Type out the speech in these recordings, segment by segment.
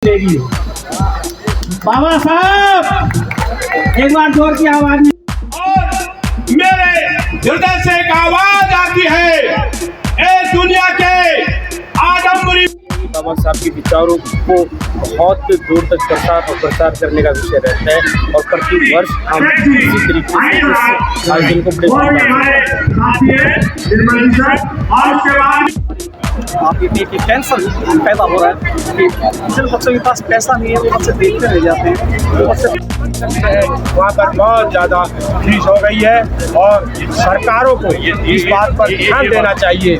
देगी। बाबा साहब एक बार जोर की आवाज में और मेरे हृदय से एक आवाज आती है, ए दुनिया के आदमपुरी। बाबा साहब के विचारों को बहुत दूर तक प्रसार करने का विषय रहता है और प्रति वर्ष हम इसी तरीके से इस आयोजन को आप ये टेंशन पैदा हो रहा है कि जिन बच्चों के पास पैसा नहीं है वो बच्चे देखते रह जाते हैं, वो बच्चे वहाँ पर बहुत ज़्यादा फीस हो गई है और सरकारों को इस बात पर ध्यान देना चाहिए।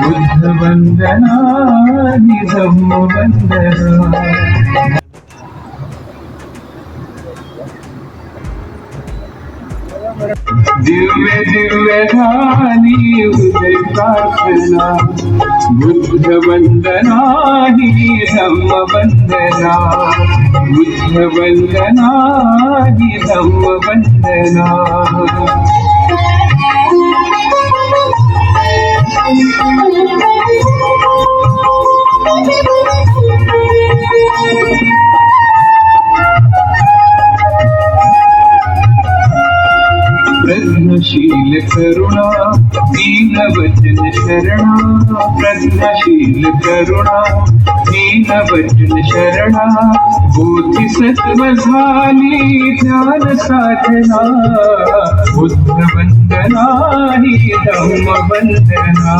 बुद्ध वंदना धम्म वंदना। दिव्य दिव्य ध्यानी उदय प्रार्थना, बुद्ध वंदना ही धम्म वंदना, बुद्ध वंदना ही धम्म वंदना। प्रज्ञशील करुणा दीन वचन शरणा, प्रज्ञशील करुणा दीन वचन शरणा, बोधि सत्व झाली ध्यान साधना, बुद्ध वंदना ही धम्म वंदना।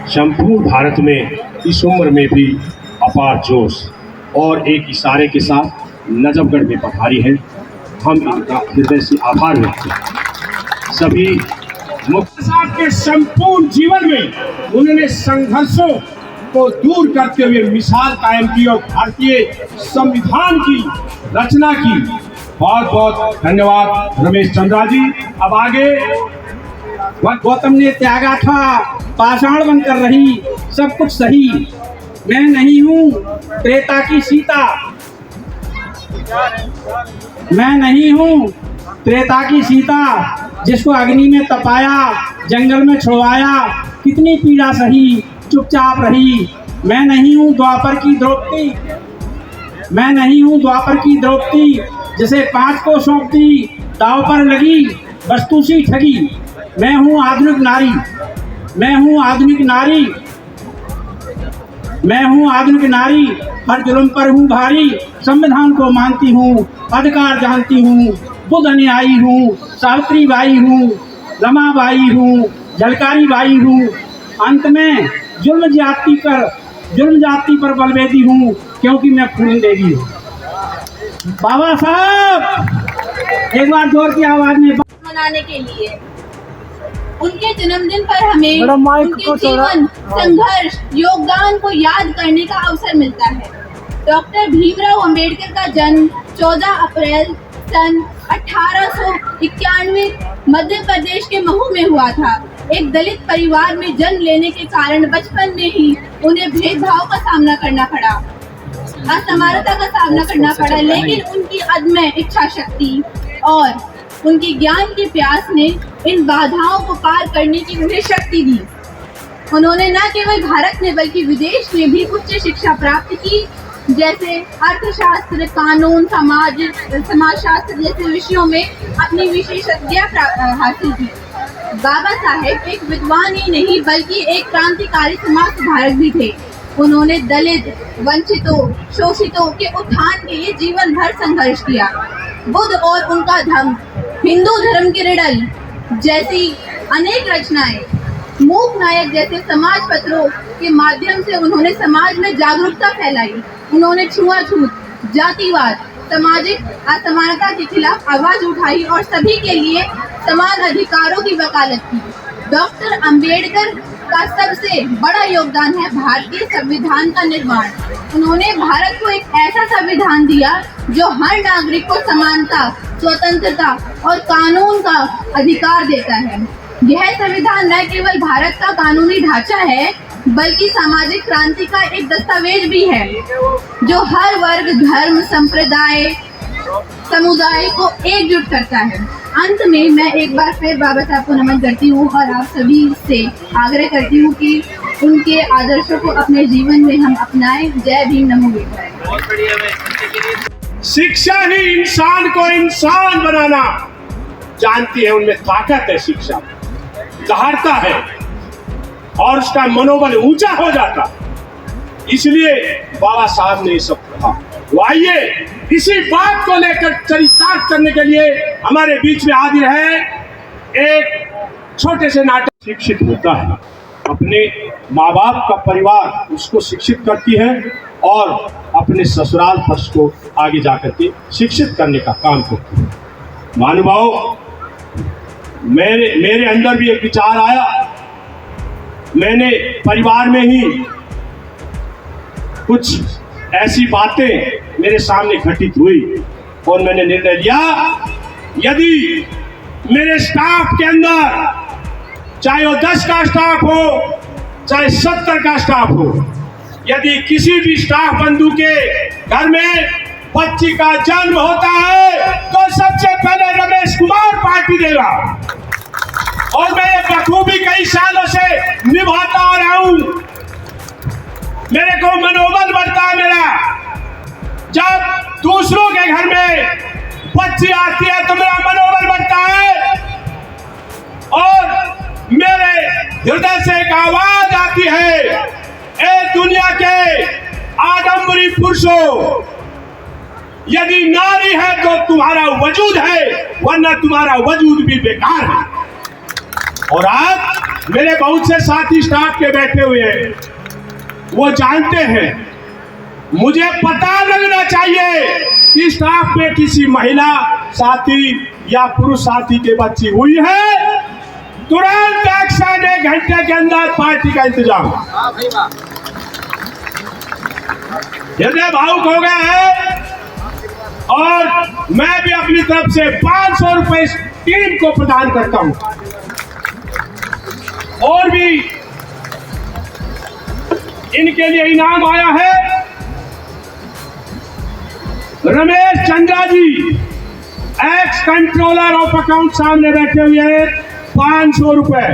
संपूर्ण भारत में इस उम्र में भी अपार जोश और एक इशारे के साथ नजफगढ़ में पधारी है। हम इनका हृदय से आभार व्यक्त करते हैं। सभी मुफ्ती साहब के संपूर्ण जीवन में उन्होंने संघर्षों को दूर करते हुए मिसाल कायम की और भारतीय संविधान की रचना की। बहुत बहुत धन्यवाद रमेश चंद्रा जी। अब आगे गौतम ने त्यागा था पाषाण बनकर रही सब कुछ सही, मैं नहीं हूँ त्रेता की सीता, मैं नहीं हूँ त्रेता की सीता, जिसको अग्नि में तपाया जंगल में छुड़वाया, कितनी पीड़ा सही चुपचाप रही। मैं नहीं हूँ द्वापर की द्रौपदी, मैं नहीं हूँ द्वापर की द्रौपदी, जिसे 5 को सौंप दी दाव पर लगी वस्तु सी ठगी। मैं हूँ आधुनिक नारी, मैं हूँ आधुनिक नारी, मैं हूँ आधुनिक नारी, हर जुल्म पर हूँ भारी, संविधान को मानती हूँ अधिकार जानती हूँ, बुद्ध अनुयायी हूँ, सावित्री बाई हूँ, रमाबाई हूँ, झलकारी बाई हूँ। अंत में जुल्म जाति पर बलवेदी हूँ, क्योंकि मैं खून देवी हूँ। बाबा साहब एक बार जोर की आवाज में मनाने के लिए उनके जन्मदिन पर हमें उनके जीवन, संघर्ष, योगदान को याद करने का अवसर मिलता है। डॉक्टर भीमराव अंबेडकर का जन्म 14 अप्रैल सन 1891 मध्य प्रदेश के महू में हुआ था। एक दलित परिवार में जन्म लेने के कारण बचपन में ही उन्हें भेदभाव का सामना करना पड़ा, असमानता का सामना करना पड़ा, लेकिन उनकी अदम्य इच्छा शक्ति और उनकी ज्ञान की प्यास ने इन बाधाओं को पार करने की उन्हें शक्ति दी। उन्होंने न केवल भारत में बल्कि विदेश में भी उच्च शिक्षा प्राप्त की, जैसे अर्थशास्त्र, कानून, समाजशास्त्र जैसे विषयों में अपनी विशेषज्ञता हासिल की। बाबा साहेब एक विद्वान ही नहीं बल्कि एक क्रांतिकारी समाज सुधारक भी थे। उन्होंने दलित, वंचितों, शोषितों के उत्थान के लिए जीवन भर संघर्ष किया। बुद्ध और उनका धम्म, हिंदू धर्म की रिडल जैसी अनेक रचनाएं, मूक नायक जैसे समाज पत्रों के माध्यम से उन्होंने समाज में जागरूकता फैलाई। उन्होंने छुआछूत, जातिवाद, सामाजिक असमानता के खिलाफ आवाज उठाई और सभी के लिए समान अधिकारों की वकालत की। डॉक्टर अंबेडकर का सबसे बड़ा योगदान है भारतीय संविधान का निर्माण। उन्होंने भारत को एक ऐसा संविधान दिया जो हर नागरिक को समानता, स्वतंत्रता और कानून का अधिकार देता है। यह संविधान न केवल भारत का कानूनी ढांचा है बल्कि सामाजिक क्रांति का एक दस्तावेज भी है जो हर वर्ग, धर्म, संप्रदाय, समुदाय को एकजुट करता है। अंत में मैं एक बार फिर बाबा साहब को नमन करती हूँ और आप सभी से आग्रह करती हूँ कि उनके आदर्शों को अपने जीवन में हम अपनाएं। जय भीम, नमो बुद्धाय। शिक्षा ही इंसान को इंसान बनाना जानती है, उनमें ताकत है, शिक्षा दहाड़ता है और उसका मनोबल ऊंचा हो जाता। इसलिए बाबा साहब ने ये सब कहा। तो आइए इसी बात को लेकर चरितार्थ करने के लिए हमारे बीच में हाजिर है एक छोटे से नाटक। शिक्षित होता है, अपने माँ बाप का परिवार उसको शिक्षित करती है और अपने ससुराल पक्ष को आगे जाकर के शिक्षित करने का काम करती है। महानुभाव, मेरे अंदर भी एक विचार आया। मैंने परिवार में ही कुछ ऐसी बातें मेरे सामने घटित हुई और मैंने निर्णय लिया, यदि मेरे स्टाफ के अंदर चाहे वो 10 का स्टाफ हो चाहे 70 का स्टाफ हो, यदि किसी भी स्टाफ बंधु के घर में बच्ची का जन्म होता है तो सबसे पहले रमेश कुमार पार्टी देगा। और मैं ये बखूबी कई सालों से निभाता आ रहा हूं। मेरे को मनोबल बढ़ता है मेरा, जब दूसरों के घर में बच्ची आती है तो मेरा मनोबल बढ़ता है और मेरे हृदय से एक आवाज आती है, ए दुनिया के आडंबरी पुरुषों, यदि नारी है तो तुम्हारा वजूद है, वरना तुम्हारा वजूद भी बेकार है। और आज मेरे बहुत से साथी स्टाफ के बैठे हुए हैं, वो जानते हैं, मुझे पता लगना चाहिए कि स्टाफ में किसी महिला साथी या पुरुष साथी के बच्ची हुई है, तुरंत एक्शन, 1 घंटे के अंदर पार्टी का इंतजाम। हृदय भावुक हो गया है और मैं भी अपनी तरफ से 500 रुपए इस टीम को प्रदान करता हूं। और भी इनके लिए इनाम आया है। रमेश चंद्रा जी, एक्स कंट्रोलर ऑफ अकाउंट, सामने बैठे हुए हैं, 500 रुपए।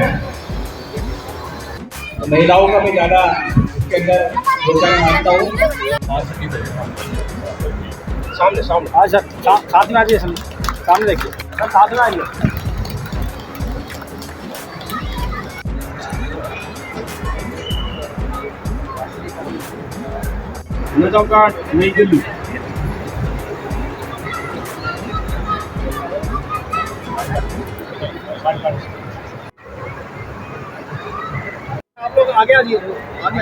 महिलाओं का मैं ज़्यादा इसके अंदर योगदान मानता हूँ। सामने सामने आज साथ में आ जाइए, सामने देखिए, साथ में आइए। नजफगढ़, नई दिल्ली। आप लोग आगे आ जाइए, आगे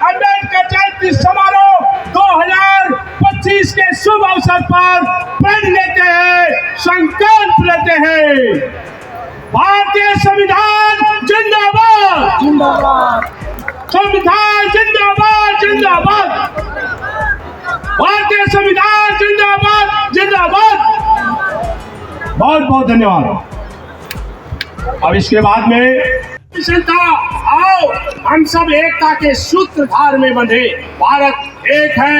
अम्बेडकर जयंती समारोह 2025 के शुभ अवसर पर प्रण लेते हैं, संकल्प लेते हैं। भारतीय संविधान जिंदाबाद, जिंदाबाद, संविधान जिंदाबाद, जिंदाबाद, भारतीय संविधान जिंदाबाद, जिंदाबाद। बहुत बहुत धन्यवाद। अब इसके बाद में जनता, आओ हम सब एकता के सूत्रधार में बंधे। भारत एक है,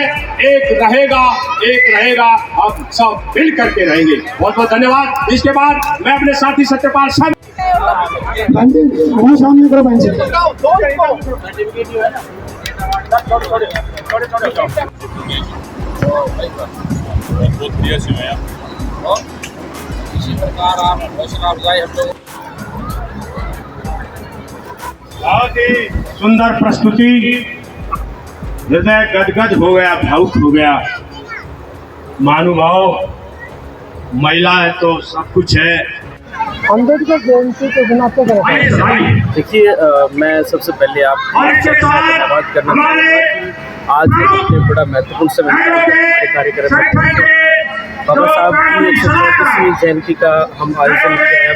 एक रहेगा, एक रहेगा, हम सब मिल करके रहेंगे। बहुत बहुत धन्यवाद। इसके बाद मैं अपने साथी सत्यपाल साहब सामने करो बहन से। इसी प्रकार आप हौसला अफजाई हम लोग बहुत ही सुंदर प्रस्तुति, हृदय गदगद हो गया, भावुक हो गया। महानुभाव, महिला है तो सब कुछ है। अम्बेडकर जयंती के दिन आपको देखिए, मैं सबसे पहले आपको धन्यवाद करना चाहूँगा कि आज इतने बड़ा महत्वपूर्ण समय हमारे कार्यक्रम में बाबा साहब की 134वीं जयंती का हम आयोजन किया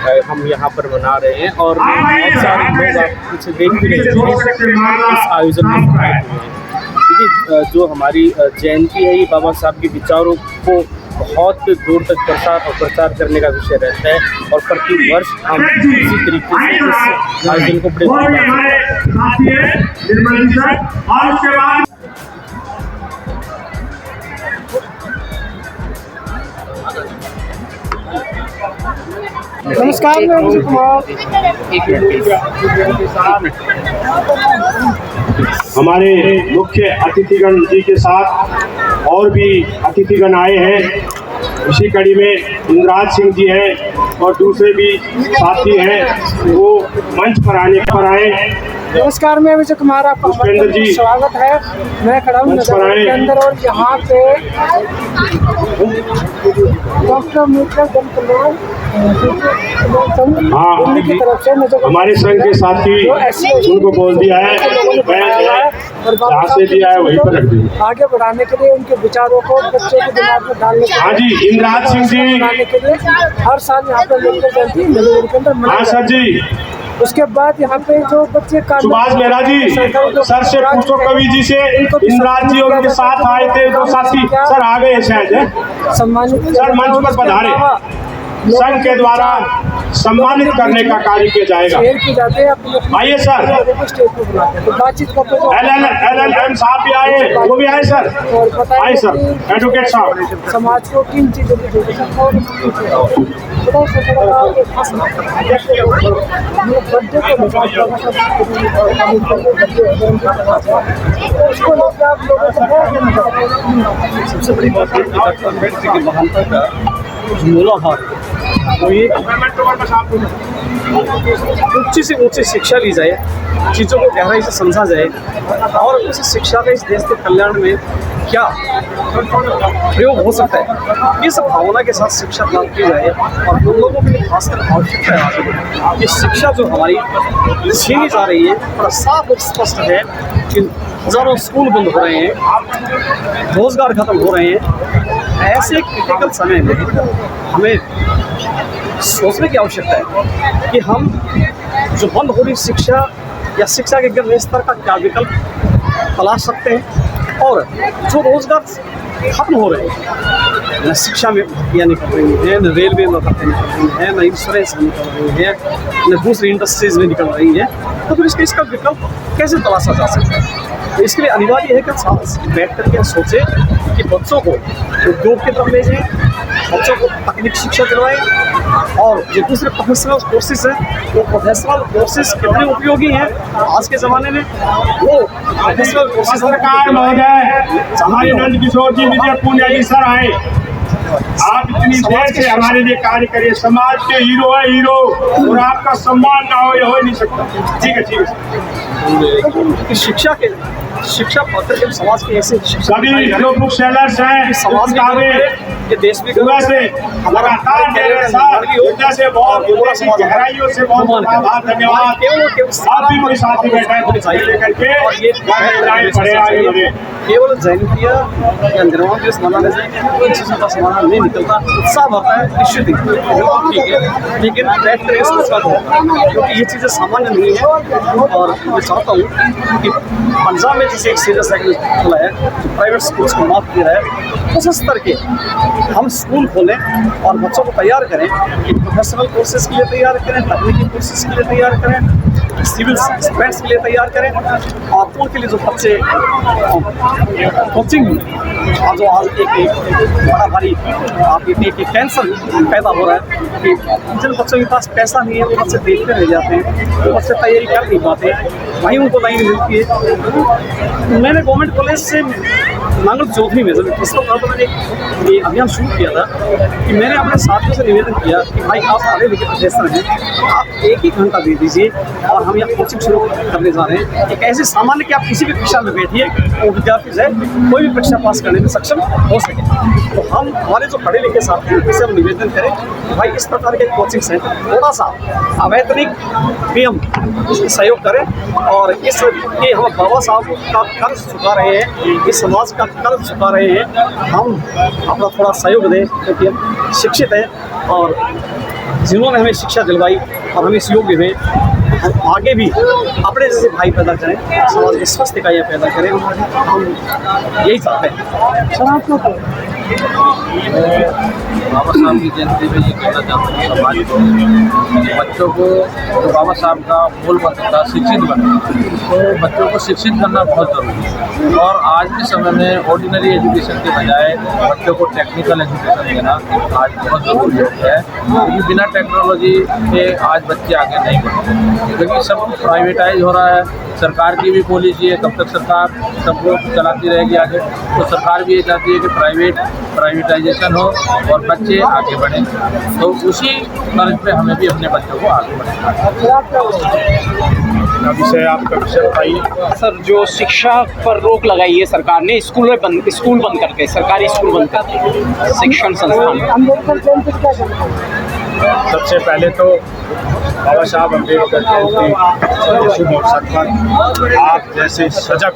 है। हम यहाँ पर मना रहे हैं और बहुत सारे लोग आप पीछे देख भी रहे हैं इस आयोजन में शामिल हुए हैं। देखिए, जो हमारी जयंती है ये बाबा साहब के विचारों को बहुत दूर तक प्रसार और प्रचार करने का विषय रहता है और प्रति वर्ष हम इसी तरीके से इस आयोजन को बड़े नमस्कार, मैं अभिषेक कुमार। हमारे मुख्य अतिथिगण जी के साथ और भी अतिथिगण आए हैं। इसी कड़ी में इंद्राज सिंह जी हैं और दूसरे भी साथी हैं, वो मंच पर आए। नमस्कार, मैं अभिषेक कुमार, आपका पुष्पेंद्र जी स्वागत है। मैं खड़ा हूँ नजर के अंदर और यहाँ पे डॉक्टर मित्र जनकल्याण हाँ, की तरफ से हमारे संघ के साथी उनको बोल दिया है, मैं जहाँ से दिया है वहीं पर रख दूँ। आगे बढ़ाने के लिए उनके विचारों को बच्चों के दिमाग में डालने के लिए, हाँ जी, इंद्राज सिंह जी बनाने के लिए हर साल यहाँ पे लेकर जयंती नजर के अंदर हाँ सर जी। उसके बाद यहाँ पे जो बच्चे सुभाष मेहरा जी, सर से पूछो कवि जी से, इंद्राज जी और उनके साथ आए थे दो साथी, सर आ गए शायद सम्मानित सर मंच पर पधारे। संघ के द्वारा सम्मानित करने का कार्य किया जाएगा। आइए सर, LLM साहब भी आए, वो भी आए सर, आए सर, एडवोकेट साहब। समाज को किन चीजों की जरूरत है सबसे बड़ी बात है कि डॉक्टर अम्बेडकर की महानता का मूलाधार वो ये ऊंची से ऊंची शिक्षा ली जाए, चीज़ों को गहराई से समझा जाए और उस शिक्षा का इस देश के कल्याण में क्या प्रयोग हो सकता है, इस भावना के साथ शिक्षा प्राप्त की जाए। और उन लोगों के लिए खासकर आवश्यकता है कि शिक्षा जो हमारी छीनी जा रही है, बड़ा साफ और स्पष्ट है कि हज़ारों स्कूल बंद हो रहे हैं, रोजगार खत्म हो रहे हैं। ऐसे क्रिटिकल समय में हमें सोचने की आवश्यकता है कि हम जो बंद हो रही शिक्षा या शिक्षा के गिरने स्तर का क्या विकल्प तलाश सकते हैं, और जो रोजगार खत्म हो रहे हैं, न शिक्षा में भर्तियाँ निकल रही हैं, न रेलवे में भर्तियाँ निकल रही हैं, न इंश्योरेंस में निकल रही हैं, न दूसरी इंडस्ट्रीज में निकल रही हैं, तो फिर इसका विकल्प कैसे तलाशा जा सकता है। तो इसके लिए अनिवार्य है कि साथ बैठ करके सोचें कि बच्चों को उद्योग की तरफ ले जाएं, बच्चों को तकनीक शिक्षा दिलवाएं, और जो दूसरे प्रोफेशनल कोर्सेज हैं वो प्रोफेशनल कोर्सेज कितने उपयोगी हैं आज के ज़माने में, वो प्रोफेशनल कोर्सेज सरकार महोदय, हमारे नंद किशोर जी विजय पुनिया जी सर आए, आप इतनी देर से हमारे लिए कार्य करिए। समाज के हीरो है हीरो, और आपका सम्मान ना हो ये हो नहीं सकता। ठीक है कि शिक्षा पात्र के समाज के ऐसे सभी जो बुक सेलर्स हैं समाज के देश में से लगातार मेरे साथ से बहुत गहराइयों से बहुत धन्यवाद। आप भी कोई साथी बैठा है लेकर के केवल जयंतियाँ या निर्माण दिवस मनाने से उन चीज़ों का समाधान नहीं निकलता, उत्साह बढ़ता है निश्चित ही, ठीक है, लेकिन बैठ कर इस बात होगा क्योंकि ये चीज़ें सामान्य नहीं है। और मैं चाहता हूँ कि पंजाब में जैसे एक सीरियस सेक्टर खुला है जो प्राइवेट स्कूल्स को माफ दे रहा है, उस स्तर के हम स्कूल खोलें और बच्चों को तैयार करें कि प्रोफेशनल कोर्सेज के लिए तैयार करें, तकनीकी कोर्सेज के लिए तैयार करें, सिविल स्टूडेंट्स के लिए तैयार करें, और उनके लिए जो बच्चे कोचिंग जो आज एक बड़ा भारी आप एक टेंशन पैदा हो रहा है कि जिन बच्चों के पास पैसा नहीं है वो बच्चे देखते रह जाते हैं, वो बच्चे तैयारी कर नहीं पाते, वहीं उनको लाइन मिलती है। मैंने गवर्नमेंट कॉलेज से नांगल चौधरी में जब इसको कहा तो मैंने एक अभियान शुरू किया था कि मैंने अपने साथियों से निवेदन किया कि भाई आप पढ़े लिखे प्रोफेसर हैं, आप एक ही घंटा दे दीजिए और हम यहाँ कोचिंग शुरू करने जा रहे हैं। एक ऐसे सामान्य कि आप किसी भी परीक्षा में बैठिए वो विद्यार्थी जो है कोई भी परीक्षा पास करने में सक्षम हो सके। तो हम हमारे जो पढ़े लिखे साथी हैं उनसे हम निवेदन करें कि भाई इस प्रकार के कोचिंग सेंटर थोड़ा सा अवैतनिक भी हम सहयोग करें, और इस ये हम बाबा साहब का कर्ज चुका रहे हैं, इस समाज का कर्ज चुका रहे हैं, हम अपना थोड़ा सहयोग दें क्योंकि हम शिक्षित हैं और जिन्होंने हमें शिक्षा दिलवाई और हम इस योग्य हुए, हम आगे भी अपने जैसे भाई पैदा करें, समाज में स्वस्थ इकाइयाँ पैदा करें, हम यही चाहते हैं। बाबा साहब की जयंती में ये कहना चाहता हूँ समाज को, बच्चों को जो बाबा साहब का मूल मंत्र था शिक्षित बनना, तो बच्चों को शिक्षित करना बहुत ज़रूरी है। और आज के समय में ऑर्डिनरी एजुकेशन के बजाय बच्चों को टेक्निकल एजुकेशन देना आज बहुत ज़रूरी हो गया है, क्योंकि बिना टेक्नोलॉजी के आज बच्चे आगे नहीं बढ़ते, क्योंकि सब प्राइवेटाइज हो रहा है। सरकार की भी पॉलिसी है, कब तक सरकार सबको चलाती रहेगी आगे, तो सरकार भी ये चाहती है कि प्राइवेटाइजेशन हो और बच्चे आगे बढ़ें, तो उसी तर्ज पे हमें भी अपने बच्चों को आगे बढ़ाना है। विषय आपका विषय बताइए सर। जो शिक्षा पर रोक लगाई है सरकार ने, स्कूल बंद करके, सरकारी स्कूल बंद करके, शिक्षण संस्थान, सबसे पहले तो बाबा साहब अम्बेडकर जयंती के शुभ अवसर पर आप जैसे सजग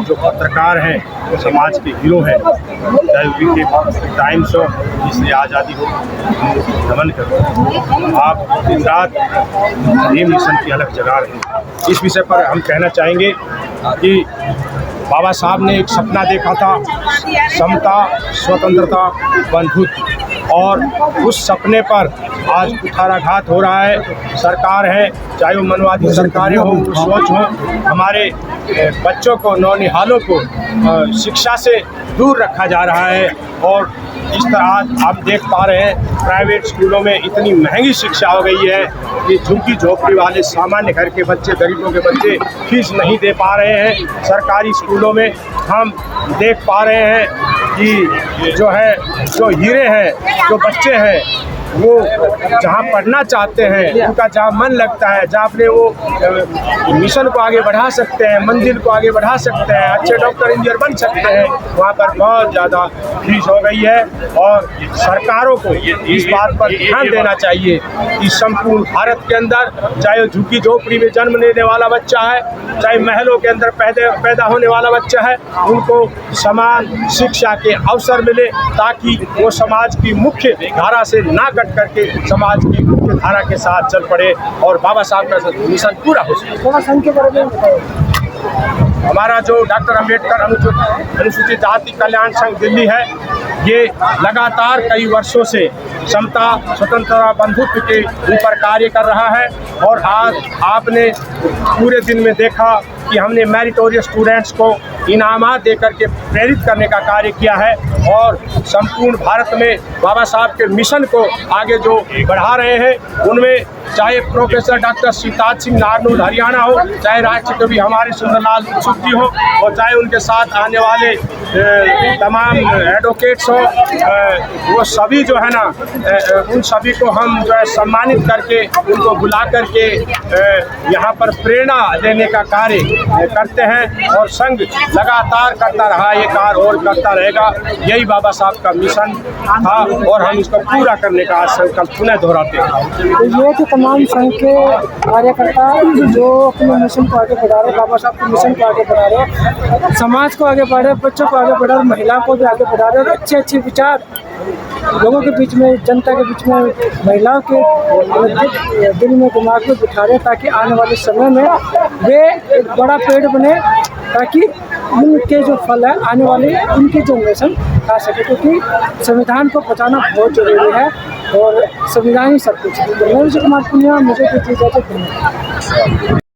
जो पत्रकार हैं, समाज के हीरो हैं, चाहे के टाइम्स हो जिससे आज़ादी हो, नमन करो। आप दिन रात ये मिशन की अलग जगा रहे हैं। इस विषय पर हम कहना चाहेंगे कि बाबा साहब ने एक सपना देखा था, समता, स्वतंत्रता, बंधुत्व, और उस सपने पर आज कुठाराघात हो रहा है। सरकार है, चाहे वो मनवादी सरकारें हो, सोच हो, हमारे बच्चों को, नौनिहालों को शिक्षा से दूर रखा जा रहा है। और इस तरह आप देख पा रहे हैं प्राइवेट स्कूलों में इतनी महंगी शिक्षा हो गई है कि झुग्गी झोपड़ी वाले सामान्य घर के बच्चे, गरीबों के बच्चे फीस नहीं दे पा रहे हैं। सरकारी स्कूलों में हम देख पा रहे हैं कि जो हीरे हैं, जो बच्चे हैं, वो जहाँ पढ़ना चाहते हैं, उनका जहाँ मन लगता है, जहाँ अपने वो मिशन को आगे बढ़ा सकते हैं, मंजिल को आगे बढ़ा सकते हैं, अच्छे डॉक्टर इंजीनियर बन सकते हैं, वहाँ पर बहुत ज़्यादा फीस हो गई है। और सरकारों को इस बात पर ध्यान देना चाहिए कि संपूर्ण भारत के अंदर, चाहे झुग्गी झोपड़ी में जन्म लेने वाला बच्चा है, चाहे महलों के अंदर पैदा होने वाला बच्चा है, उनको समान शिक्षा के अवसर मिले, ताकि वो समाज की मुख्य धारा से ना कट करके समाज की मुख्य धारा के साथ चल पड़े और बाबा साहब का मिशन पूरा हो सके। हमारा जो डॉक्टर अम्बेडकर अनुसूचित जाति कल्याण संघ दिल्ली है, ये लगातार कई वर्षों से समता, स्वतंत्रता, बंधुत्व के ऊपर कार्य कर रहा है। और आज आपने पूरे दिन में देखा कि हमने मेरिटोरियस स्टूडेंट्स को इनामात देकर के प्रेरित करने का कार्य किया है और संपूर्ण भारत में बाबा साहब के मिशन को आगे जो बढ़ा रहे हैं, उनमें चाहे प्रोफेसर डॉक्टर सीताज सिंह नारनूल हरियाणा हो, चाहे राष्ट्र कवि हमारे सुंदरलाल उत्सुक जी हो, और चाहे उनके साथ आने वाले तमाम एडवोकेट्स हो, वो सभी जो है ना, उन सभी को हम जो है सम्मानित करके, उनको बुला करके यहाँ पर प्रेरणा देने का कार्य करते हैं। और संघ लगातार करता रहा, ये कार्य और करता रहेगा। यही बाबा साहब का मिशन था और हम इसको पूरा करने का संकल्प पुनः दोहराते हैं। तो ये तो तमाम संघ के कार्यकर्ता जो अपने मिशन को आगे बढ़ा रहे, बाबा साहब के मिशन को आगे बढ़ा रहे, समाज को आगे बढ़ा रहे, बच्चों को आगे बढ़ा रहे, महिलाओं को भी आगे बढ़ा रहे, और अच्छे अच्छे विचार लोगों के बीच में, जनता के बीच में, महिलाओं के दिल में, दिमाग में बिठा रहे, ताकि आने वाले समय में वे एक बड़ा पेड़ बने, ताकि उनके जो फल है आने वाली उनकी जनरेशन खा सके, क्योंकि संविधान को बचाना बहुत जरूरी है और संविधान ही सब कुछ है। मैं विजय कुमार पुनिया, मुझे कुछ इजाज़त दें।